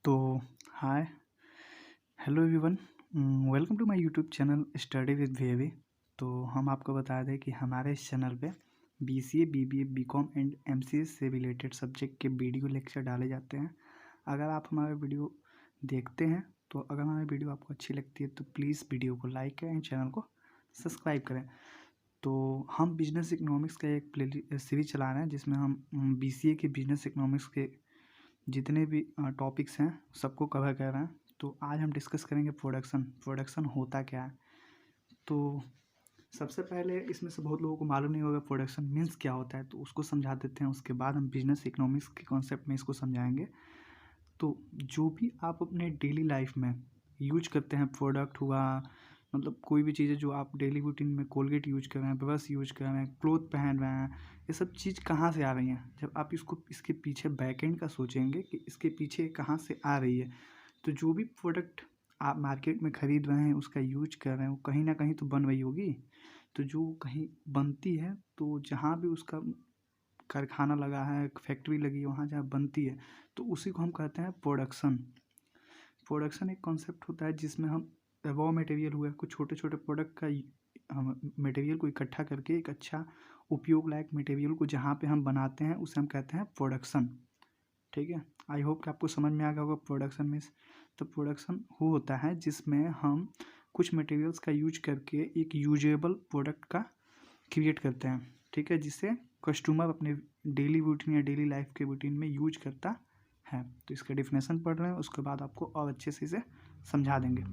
तो hi hello everyone, welcome to my YouTube channel study with VAV. तो हम आपको बता दें कि हमारे इस चैनल पे BCA, BBA, BCom and MCA से रिलेटेड सब्जेक्ट के वीडियो लेक्चर डाले जाते हैं। अगर आप हमारे वीडियो देखते हैं तो अगर हमारी वीडियो आपको अच्छी लगती है तो प्लीज़ वीडियो को लाइक करें, चैनल को सब्सक्राइब करें। तो हम बिजनेस इकोनॉमिक्स का एक प्ले सीरीज चला रहे हैं जिसमें हम बीसीए के बिजनेस इकोनॉमिक्स के जितने भी टॉपिक्स हैं सबको कवर कर रहे हैं। तो आज हम डिस्कस करेंगे प्रोडक्शन होता क्या है। तो सबसे पहले इसमें से बहुत लोगों को मालूम नहीं होगा प्रोडक्शन मीन्स क्या होता है, तो उसको समझा देते हैं। उसके बाद हम बिजनेस इकोनॉमिक्स के कॉन्सेप्ट में इसको समझाएंगे। तो जो भी आप अपने डेली लाइफ में यूज करते हैं, प्रोडक्ट हुआ मतलब कोई भी चीज़ें जो आप डेली रूटीन में कोलगेट यूज कर रहे हैं, ब्रश यूज कर रहे हैं, क्लोथ पहन रहे हैं, ये सब चीज़ कहाँ से आ रही हैं। जब आप इसके पीछे बैकएंड का सोचेंगे कि इसके पीछे कहाँ से आ रही है, तो जो भी प्रोडक्ट आप मार्केट में ख़रीद रहे हैं, उसका यूज कर रहे हैं, वो कहीं ना कहीं तो बन रही होगी। तो जो कहीं बनती है, तो जहाँ भी उसका कारखाना लगा है, फैक्ट्री लगी है, वहाँ जहाँ बनती है, तो उसी को हम कहते हैं प्रोडक्शन। प्रोडक्शन एक कॉन्सेप्ट होता है जिसमें हम रॉ मटेरियल हुआ, कुछ छोटे छोटे प्रोडक्ट का हम मटेरियल को इकट्ठा करके एक अच्छा उपयोग लायक मटेरियल को जहाँ पे हम बनाते हैं उसे हम कहते हैं प्रोडक्शन। ठीक है, आई होप कि आपको समझ में आ गया होगा प्रोडक्शन मीन्स। तो प्रोडक्शन वो होता है जिसमें हम कुछ मटेरियल्स का यूज करके एक यूजेबल प्रोडक्ट का क्रिएट करते हैं। ठीक है, जिससे कस्टमर अपने डेली रूटीन या डेली लाइफ के रूटीन में यूज करता है। तो इसका डिफिनेशन पढ़ रहे हैं, उसके बाद आपको और अच्छे से इसे समझा देंगे।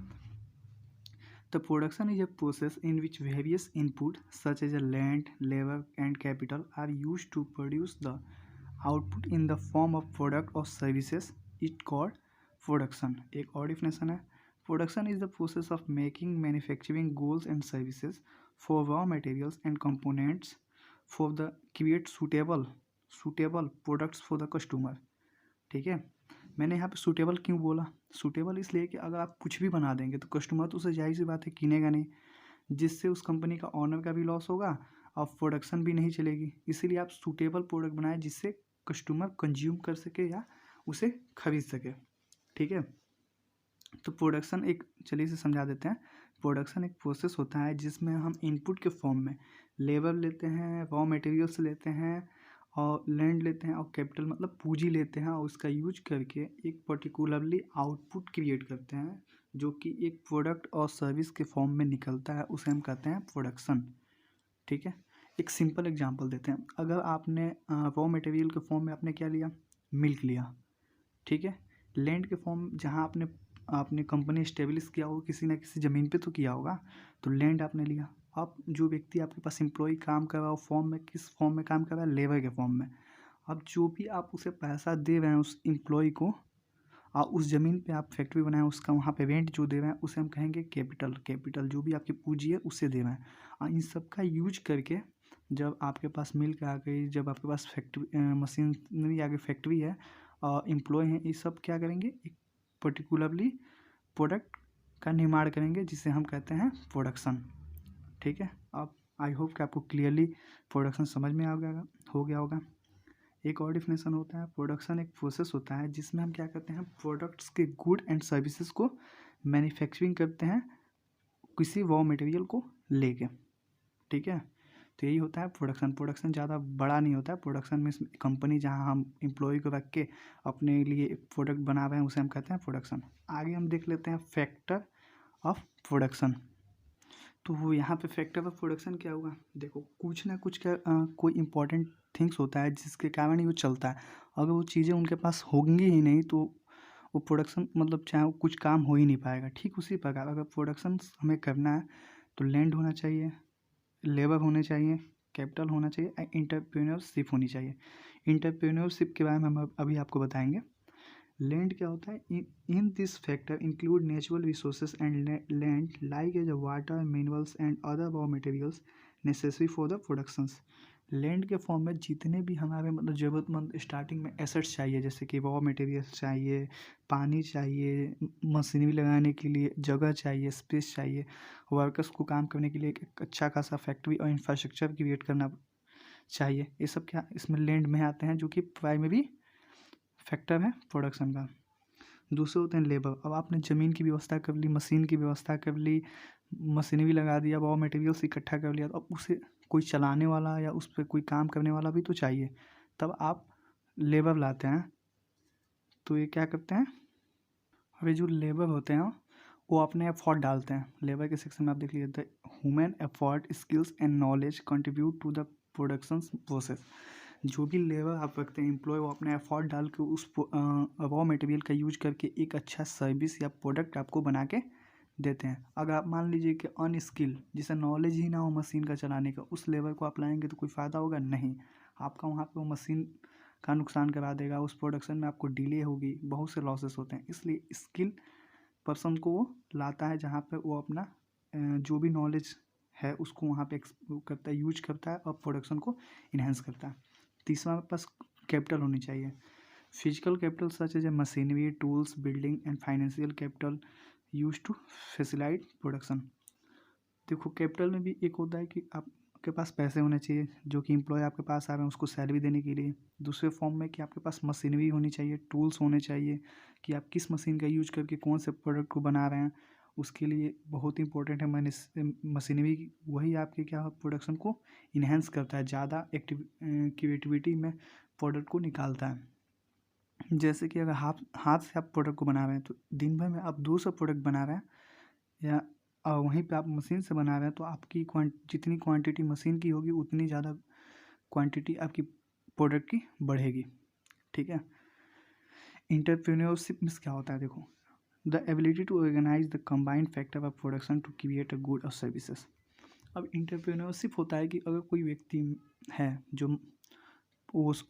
The production is a process in which various inputs such as land, labor and capital are used to produce the output in the form of product or services. It called production. एक और definition है, production is the process of making manufacturing goods and services for raw materials and components for the create suitable products for the customer. ठीक है, मैंने यहाँ पे suitable क्यों बोला? सूटेबल इसलिए कि अगर आप कुछ भी बना देंगे तो कस्टमर तो उसे जाहिर सी बात है किनेगा नहीं, जिससे उस कंपनी का ऑनर का भी लॉस होगा और प्रोडक्शन भी नहीं चलेगी। इसीलिए आप सूटेबल प्रोडक्ट बनाएं जिससे कस्टमर कंज्यूम कर सके या उसे खरीद सके। ठीक है, तो प्रोडक्शन एक, चलिए इसे समझा देते हैं। प्रोडक्शन एक प्रोसेस होता है जिसमें हम इनपुट के फॉर्म में लेबर लेते हैं, रॉ मटेरियल्स लेते हैं और लैंड लेते हैं और कैपिटल मतलब पूंजी लेते हैं और उसका यूज करके एक पर्टिकुलरली आउटपुट क्रिएट करते हैं जो कि एक प्रोडक्ट और सर्विस के फॉर्म में निकलता है, उसे हम कहते हैं प्रोडक्शन। ठीक है, एक सिंपल एग्जांपल देते हैं। अगर आपने रॉ मटेरियल के फॉर्म में आपने क्या लिया, मिल्क लिया। ठीक है, लैंड के फॉर्म जहाँ आपने आपने कंपनी इस्टेब्लिश किया होगा, किसी ना किसी ज़मीन पे तो किया होगा, तो लैंड आपने लिया। अब जो व्यक्ति आपके पास एम्प्लॉय काम कर रहा है फॉर्म में, किस फॉर्म में काम कर रहा है, लेबर के फॉर्म में। अब जो भी आप उसे पैसा दे रहे हैं उस एम्प्लॉय को और उस ज़मीन पे आप फैक्ट्री बनाएं, उसका वहाँ पे रेंट जो दे रहे हैं उसे हम कहेंगे कैपिटल जो भी आपकी पूंजी है उससे दे रहे हैं। और इन सब का यूज करके जब आपके पास मिल्क आ गई, जब आपके पास फैक्ट्री मशीनरी आ गई, फैक्ट्री है और एम्प्लॉय हैं, ये सब क्या करेंगे, एक पर्टिकुलरली प्रोडक्ट का निर्माण करेंगे जिसे हम कहते हैं प्रोडक्शन। ठीक है, अब आई होप कि आपको क्लियरली प्रोडक्शन समझ में आ गया हो गया होगा। एक और डिफिनेशन होता है, प्रोडक्शन एक प्रोसेस होता है जिसमें हम क्या करते हैं, प्रोडक्ट्स के गुड एंड सर्विसेज को मैन्युफैक्चरिंग करते हैं किसी रॉ मटेरियल को लेके। ठीक है, तो यही होता है प्रोडक्शन। प्रोडक्शन ज़्यादा बड़ा नहीं होता है। प्रोडक्शन में कंपनी जहाँ हम एम्प्लॉय को रख के अपने लिए एक प्रोडक्ट बना रहे हैं उसे हम कहते हैं प्रोडक्शन। आगे हम देख लेते हैं फैक्टर ऑफ प्रोडक्शन। तो वो यहाँ पे फैक्टर ऑफ प्रोडक्शन क्या हुआ, देखो कुछ ना कुछ का कोई इंपॉर्टेंट थिंग्स होता है जिसके कारण ही वो चलता है। अगर वो चीज़ें उनके पास होंगी ही नहीं तो वो प्रोडक्शन मतलब चाहे वो कुछ काम हो ही नहीं पाएगा। ठीक उसी प्रकार अगर प्रोडक्शन हमें करना है तो लैंड होना चाहिए, लेबर होने चाहिए, कैपिटल होना चाहिए, एंटरप्रेन्योरशिप होनी चाहिए। एंटरप्रेन्योरशिप के बारे में हम अभी आपको बताएंगे। लैंड क्या होता है, in this factor include natural resources and land like as water, minerals and other raw materials necessary for the productions. Land के फॉर्म में जितने भी हमारे मतलब ज़रूरतमंद स्टार्टिंग में एसेट्स चाहिए, जैसे कि रॉ मटेरियल्स चाहिए, पानी चाहिए, मशीनरी लगाने के लिए जगह चाहिए, स्पेस चाहिए, वर्कर्स को काम करने के लिए एक अच्छा खासा फैक्ट्री और इंफ्रास्ट्रक्चर क्रिएट करना चाहिए। ये सब क्या इसमें लैंड में आते हैं, जो कि प्राइमरी फैक्टर है प्रोडक्शन का। दूसरे होते हैं लेबर। अब आपने ज़मीन की व्यवस्था कर ली, मशीन की व्यवस्था कर ली, मशीनरी लगा दिया, रॉ मटेरियल्स इकट्ठा कर लिया, तो अब उसे कोई चलाने वाला या उस पर कोई काम करने वाला भी तो चाहिए, तब आप लेबर लाते हैं। तो ये क्या करते हैं, अब ये जो लेबर होते हैं वो अपने एफर्ट डालते हैं। लेबर के सेक्शन में आप देख लीजिए, the human effort, skills and knowledge contribute to the production process. जो भी लेबर आप रखते हैं एम्प्लॉय, वो अपने एफर्ट डाल के उस रॉ मटेरियल का यूज करके एक अच्छा सर्विस या प्रोडक्ट आपको बना के देते हैं। अगर आप मान लीजिए कि अनस्किल, जिसे नॉलेज ही ना हो मशीन का चलाने का, उस लेबर को आप लाएंगे तो कोई फ़ायदा होगा नहीं। आपका वहाँ पे वो मशीन का नुकसान करा देगा, उस प्रोडक्शन में आपको डिले होगी, बहुत से लॉसेस होते हैं। इसलिए स्किल पर्सन को वो लाता है जहाँ पे वो अपना जो भी नॉलेज है उसको वहाँ पे करता है, यूज करता है और प्रोडक्शन को इन्हेंस करता है। तीसरा, हमारे पास कैपिटल होनी चाहिए। Physical capital such as a machinery, tools, building and financial capital use to facilitate production. देखो, कैपिटल में भी एक होता है कि आपके पास पैसे होने चाहिए, जो कि एम्प्लॉय आपके पास आ रहे हैं उसको सैलरी देने के लिए। दूसरे फॉर्म में कि आपके पास मशीनरी होनी चाहिए, टूल्स होने चाहिए, कि आप किस मशीन का यूज करके कौन से प्रोडक्ट को बना रहे हैं, उसके लिए बहुत इंपॉर्टेंट है मशीनरी। वही आपके क्या प्रोडक्शन को इन्हेंस करता है, ज़्यादा क्रिएटिविटी में प्रोडक्ट को निकालता है। जैसे कि अगर हाथ से आप प्रोडक्ट को बना रहे हैं तो दिन भर में आप 200 प्रोडक्ट बना रहे हैं, या वहीं पे आप मशीन से बना रहे हैं तो आपकी जितनी क्वांटिटी मशीन की होगी उतनी ज़्यादा क्वांटिटी आपकी प्रोडक्ट की बढ़ेगी। ठीक है। एंटरप्रेन्योरशिप मीन्स क्या होता है, देखो, the ability to organise the combined factor of production to create a good और सर्विसेज। अब एंटरप्रेन्योरशिप होता है कि अगर कोई व्यक्ति है जो उस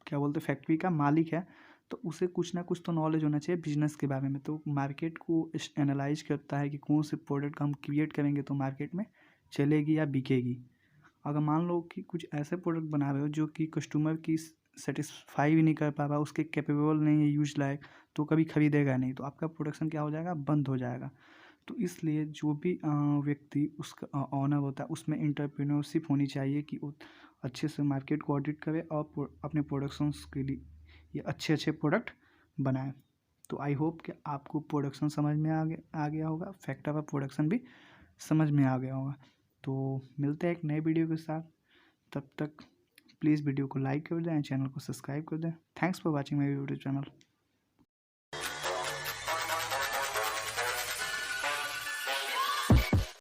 क्या बोलते फैक्ट्री का मालिक है, तो उसे कुछ ना कुछ तो नॉलेज होना चाहिए बिजनेस के बारे में। तो मार्केट को एनालाइज करता है कि कौन से प्रोडक्ट हम क्रिएट करेंगे तो मार्केट में चलेगी या बिकेगी। अगर मान लो कि कुछ ऐसे प्रोडक्ट बना रहे हो जो कि कस्टमर की सेटिस्फाई भी नहीं कर पा रहा, उसके कैपेबल नहीं है यूज लायक, तो कभी खरीदेगा नहीं, तो आपका प्रोडक्शन क्या हो जाएगा, बंद हो जाएगा। तो इसलिए जो भी व्यक्ति उसका ऑनर होता है उसमें एंटरप्रेन्योरशिप होनी चाहिए कि वो अच्छे से मार्केट को ऑडिट करे और अपने प्रोडक्शंस के लिए ये अच्छे अच्छे प्रोडक्ट बनाए। तो आई होप कि आपको प्रोडक्शन समझ में आ गया होगा, फैक्टर ऑफ प्रोडक्शन भी समझ में आ गया होगा। तो मिलते हैं एक नए वीडियो के साथ, तब तक प्लीज़ वीडियो को लाइक कर दें एंड चैनल को सब्सक्राइब कर दें। Thanks for watching my YouTube channel.